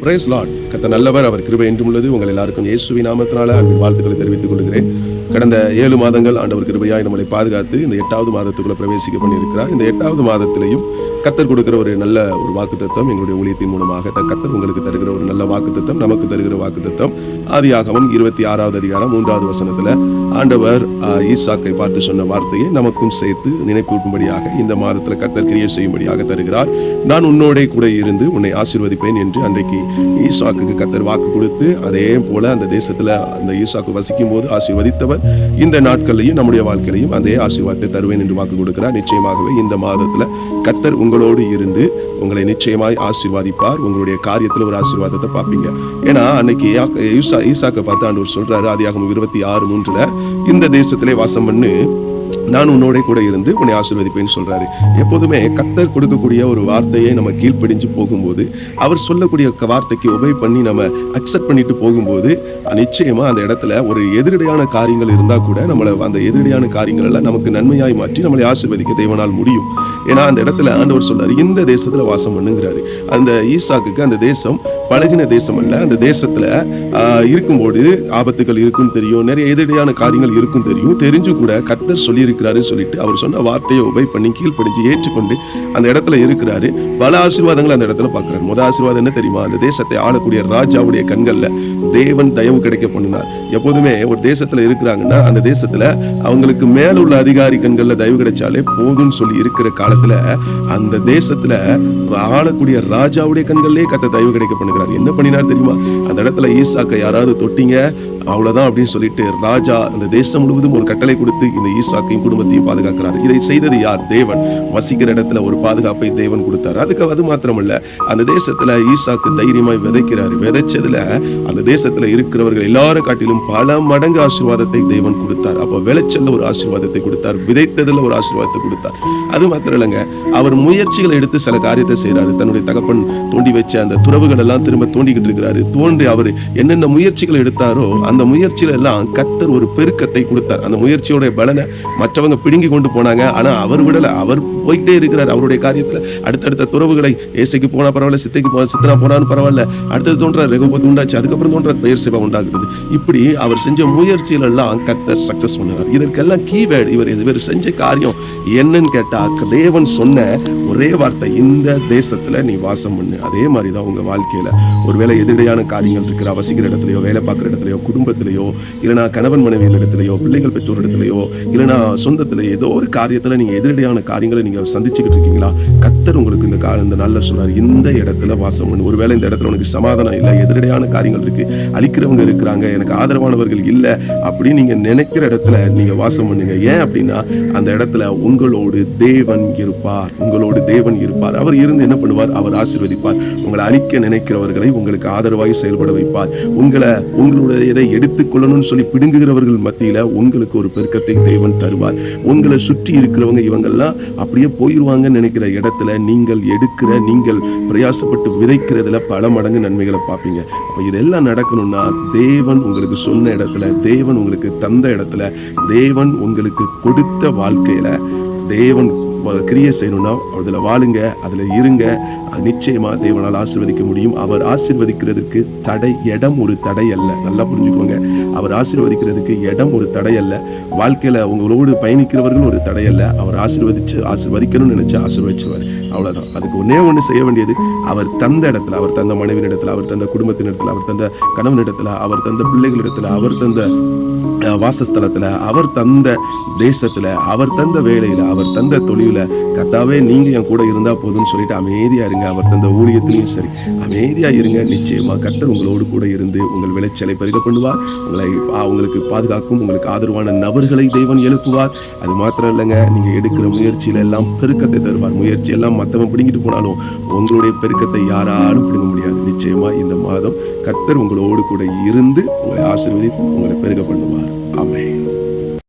Price Lord. கர்த்தர் நல்லவர், அவர் கிருபை என்றும் உள்ளது. உங்கள் எல்லாருக்கும் இயேசுவின் நாமத்தினால அன்பின் வாழ்த்துக்களை தெரிவித்துக் கொள்கிறேன். கடந்த 7 மாதங்கள் ஆண்டவர் கிருபையாய் நம்மளை பாதுகாத்து இந்த 8வது மாதத்துக்குள்ள பிரவேசிக்க பண்ணியிருக்கிறார். இந்த 8வது மாதத்திலையும் கர்த்தர் கொடுக்கிற ஒரு நல்ல ஒரு வாக்குத்தத்தம், எங்களுடைய ஊழியத்தின் மூலமாக கர்த்தர் உங்களுக்கு தருகிற ஒரு நல்ல வாக்குத்தத்தம், நமக்கு தருகிற வாக்குத்தத்தம். ஆதியாகமம் 26வது அதிகாரம் 3வது வசனத்துல ஆண்டவர் ஈசாக்கை பார்த்து சொன்ன வார்த்தையை நமக்கும் சேர்த்து நினைப்பூட்டும்படியாக இந்த மாதத்துல கர்த்தர் கிரியை செய்யும்படியாக தருகிறார். நான் உன்னோட கூட இருந்து உன்னை ஆசீர்வதிப்பேன் என்று அன்றைக்கு ஈசாக்குக்கு கர்த்தர் வாக்கு கொடுத்து, அதே போல அந்த தேசத்துல அந்த ஈசாக்கு வசிக்கும் போது ஆசீர்வதித்தவர் இந்த நாட்களையும் நம்முடைய வாழ்க்கையிலையும் அதே ஆசீர்வாதத்தை தருவேன் என்று வாக்கு கொடுக்கிறார். நிச்சயமாகவே இந்த மாதத்துல கர்த்தர் உங்களோடு இருந்து உங்களை நிச்சயமாய் ஆசீர்வாதிப்பார். உங்களுடைய காரியத்துல ஒரு ஆசீர்வாதத்தை பார்ப்பீங்க. ஏன்னா அன்னைக்கு ஈசாக்கை பார்த்து ஆண்டவர் சொல்றாரு, ஆதியாகமம் 26:3 இந்த தேசத்திலே வாசம் பண்ணு, நான் உன்னோட கூட இருந்து உன்னை ஆசீர்வதிப்பேன்னு சொல்றாரு. எப்போதுமே கர்த்தர் கொடுக்கக்கூடிய ஒரு வார்த்தையை நம்ம கீழ்ப்படிஞ்சு போகும்போது, அவர் சொல்லக்கூடிய வார்த்தைக்கு உபை பண்ணி நம்ம அக்செப்ட் பண்ணிட்டு போகும்போது, நிச்சயமா அந்த இடத்துல ஒரு எதிரடையான காரியங்கள் இருந்தா கூட நம்மளை அந்த எதிரடையான காரியங்கள் எல்லாம் நமக்கு நன்மையாய் மாற்றி நம்மளை ஆசீர்வதிக்க தேவனால் முடியும். ஏன்னா அந்த இடத்துல ஆண்டவர் சொல்றாரு, இந்த தேசத்துல வாசம் பண்ணுங்கிறாரு. அந்த ஈசாக்குக்கு அந்த தேசம் பழகின தேசம் அல்ல. அந்த தேசத்துல இருக்கும்போது ஆபத்துகள் இருக்கும் தெரியும், நிறைய எதிரடையான காரியங்கள் இருக்கும் தெரியும், தெரிஞ்சு கூட கர்த்தர் சொல்லியிருக்கிறாருன்னு சொல்லிட்டு அவர் சொன்ன வார்த்தையை உபை பண்ணி கீழ்ப்படிஞ்சு ஏற்றுக்கொண்டு அந்த இடத்துல இருக்கிறாரு. பல ஆசீர்வாதங்கள் அந்த இடத்துல பார்க்கிறாரு. முதல் ஆசீர்வாதம் என்ன தெரியுமா? அந்த தேசத்தை ஆளக்கூடிய ராஜாவுடைய கண்கள்ல தேவன் தயவு கிடைக்க பண்ணினார். எப்போதுமே ஒரு தேசத்துல இருக்கிறாங்கன்னா அந்த தேசத்துல அவங்களுக்கு மேல உள்ள அதிகாரி கண்கள்ல தயவு கிடைச்சாலே போதும்னு சொல்லி இருக்கிற காலத்துல அந்த தேசத்துல ஆளக்கூடிய ராஜாவுடைய கண்கள்லயே கர்த்தர் தயவு கிடைக்க பண்ணுகிறார். என்ன பண்ணினார் தெரியுமா? அந்த இடத்துல ஈசாக்கை யாராவது தொட்டீங்க அவ்வளவுதான் அப்படின்னு சொல்லிட்டு ராஜா அந்த தேசம் முழுவதும் ஒரு கட்டளை கொடுத்து இந்த ஈசாக்கையும் குடும்பத்தையும் பாதுகாக்கிறார். இதை செய்தது யார்? தேவன். வசிக்கிற இடத்துல ஒரு பாதுகாப்பை தேவன் கொடுத்தார். அதுக்கு அது மாத்திரமல்ல, அந்த தேசத்துல ஈசாக்கு தைரியமாய் விதைக்கிறாரு. விதைச்சதுல அந்த தேசத்துல இருக்கிறவர்கள் எல்லாரும் காட்டிலும் பல மடங்கு ஆசீர்வாதத்தை தேவன் கொடுத்தார். அப்போ விளைச்சல்ல ஒரு ஆசீர்வாதத்தை கொடுத்தார், விதைத்ததுல ஒரு ஆசீர்வாதத்தை கொடுத்தார். அது மாத்திரம் இல்லைங்க, அவர் முயற்சிகளை எடுத்து சில காரியத்தை செய்யறாரு. தன்னுடைய தகப்பன் தோண்டி வச்ச அந்த துறவுகள் எல்லாம் திரும்ப தோண்டிக்கிட்டு இருக்கிறாரு. தோன்றி அவர் என்னென்ன முயற்சிகள் எடுத்தாரோ அந்த முயற்சியில எல்லாம் கர்த்தர் ஒரு பெருக்கத்தை கொடுத்தார். அந்த முயற்சியோட பலனை மற்றவங்க பிடுங்கி கொண்டு போனாங்க. ஆனா அவர் விடல, அவர் போய்கிட்டே இருக்கிறார் அவருடைய காரியத்துல. அடுத்தடுத்த துறவுகளை, ஏசைக்கு போனா பரவாயில்ல, சித்தனா போனாலும் பரவாயில்ல, அடுத்தது தோன்றார் ரெகோபோத் உண்டாச்சு, அதுக்கப்புறம் தோன்றார் பெயர்செபா உண்டாக்குறது. இப்படி அவர் செஞ்ச முயற்சியில எல்லாம் கர்த்தர் சக்சஸ் பண்ணுவார். இதற்கெல்லாம் கீவேர்டு இவர் செஞ்ச காரியம் என்னன்னு கேட்டா, தேவன் சொன்ன ஒரே வார்த்தை, இந்த தேசத்துல நீ வாசம் பண்ணு. அதே மாதிரிதான் உங்க வாழ்க்கையில ஒருவேளை எதிரடையான காரியங்கள் இருக்கிற, வசிக்கிற இடத்துலயோ, வேலை பார்க்குற இடத்துலயோ, குடும்பத்திலேயோ, இல்லைனா கணவன் மனைவியின் இடத்துலயோ, பிள்ளைகள் பெற்றோர் இடத்துலயோ, இல்லைனா சொந்தத்துல ஏதோ ஒரு காரியத்துல நீங்க எதிரடையான காரியங்களை நீங்க சந்திச்சுக்கிட்டு இருக்கீங்களா? கர்த்தர் உங்களுக்கு இந்த நல்ல சொல்றாரு, இந்த இடத்துல வாசம் பண்ணு. ஒருவேளை இந்த இடத்துல உனக்கு சமாதானம் இல்லை, எதிரடையான காரியங்கள் இருக்கு, அழிக்கிறவங்க இருக்கிறாங்க, எனக்கு ஆதரவானவர்கள் இல்லை அப்படின்னு நீங்க நினைக்கிற இடத்துல நீங்க வாசம் பண்ணுங்க. ஏன் அப்படின்னா அந்த இடத்துல உங்களோடு தேவன் இருப்பார். உங்களோடு தேவன் இருப்பார். அவர் இருந்து என்ன பண்ணுவார்? அவர் ஆசீர்வதிப்பார். உங்களை அழிக்க நினைக்கிறவர்களை உங்களுக்கு ஆதரவாய் செயல்பட வைப்பார். உங்களுடைய இதை எடுத்துக்கொள்ளணும்னு சொல்லி பிடுங்குகிறவர்கள் மத்தியில உங்களுக்கு ஒரு பெருக்கத்தை தேவன் தருவார். உங்களை சுற்றி இருக்கிறவங்க இவங்கெல்லாம் அப்படியே போயிருவாங்கன்னு நினைக்கிற இடத்துல நீங்கள் பிரயாசப்பட்டு விதைக்கிறதுல பல மடங்கு நன்மைகளை பார்ப்பீங்க. அப்ப இதெல்லாம் நடக்கணும்னா தேவன் உங்களுக்கு சொன்ன இடத்துல, தேவன் உங்களுக்கு தந்த இடத்துல, தேவன் உங்களுக்கு கொடுத்த வாழ்க்கையில தேவன் கிரியை செய்யணும்னா அதுல வாழுங்க, அதுல இருங்க. நிச்சயமா தேவனால் ஆசீர்வதிக்க முடியும். அவர் ஆசீர்வதிக்கிறதுக்கு இடம் ஒரு தடை அல்ல. நல்லா புரிஞ்சுக்கோங்க, அவர் ஆசீர்வதிக்கிறதுக்கு இடம் ஒரு தடை அல்ல. வாழ்க்கையில உங்களோடு பயணிக்கிறவர்கள் ஒரு தடை அல்ல. அவர் ஆசீர்வதிக்கணும்னு நினைச்சு ஆசீர்வதிச்சுவார். அவ்வளவுதான். அதுக்கு ஒண்ணு செய்ய வேண்டியது, அவர் தந்த இடத்துல, அவர் தந்த மனைவியின் இடத்துல, அவர் தந்த குடும்பத்தின் இடத்துல, அவர் தந்த கணவன் இடத்துல, அவர் தந்த பிள்ளைகள் இடத்துல, அவர் தந்த வாசஸ்தலத்துல, அவர் தந்த தேசத்துல, அவர் தந்த வேலையில, அவர் தந்த தொழில, கர்த்தாவே நீங்க என் கூட இருந்தா போதும்னு சொல்லிட்டு அமைதியா இருங்க. அவர் தந்த ஊழியத்திலையும் சரி அமைதியா இருங்க. நிச்சயமா கர்த்தர் உங்களோடு கூட இருந்து உங்கள் விளைச்சலை பெருக பண்ணுவார். உங்களுக்கு பாதுகாக்கும், உங்களுக்கு ஆதரவான நபர்களை தேவன் எழுப்புவார். அது மாத்திரம் இல்லைங்க, நீங்க எடுக்கிற முயற்சியில எல்லாம் பெருக்கத்தை தருவார். முயற்சி எல்லாம் மற்றவன் பிடிங்கிட்டு போனாலும் உங்களுடைய பெருக்கத்தை யாராலும் பிடுங்க முடியாது. நிச்சயமா இந்த மாதம் கர்த்தர் உங்களோடு கூட இருந்து உங்களை ஆசீர்வதித்து உங்களை பெருக பண்ணுவார். ஆமென்.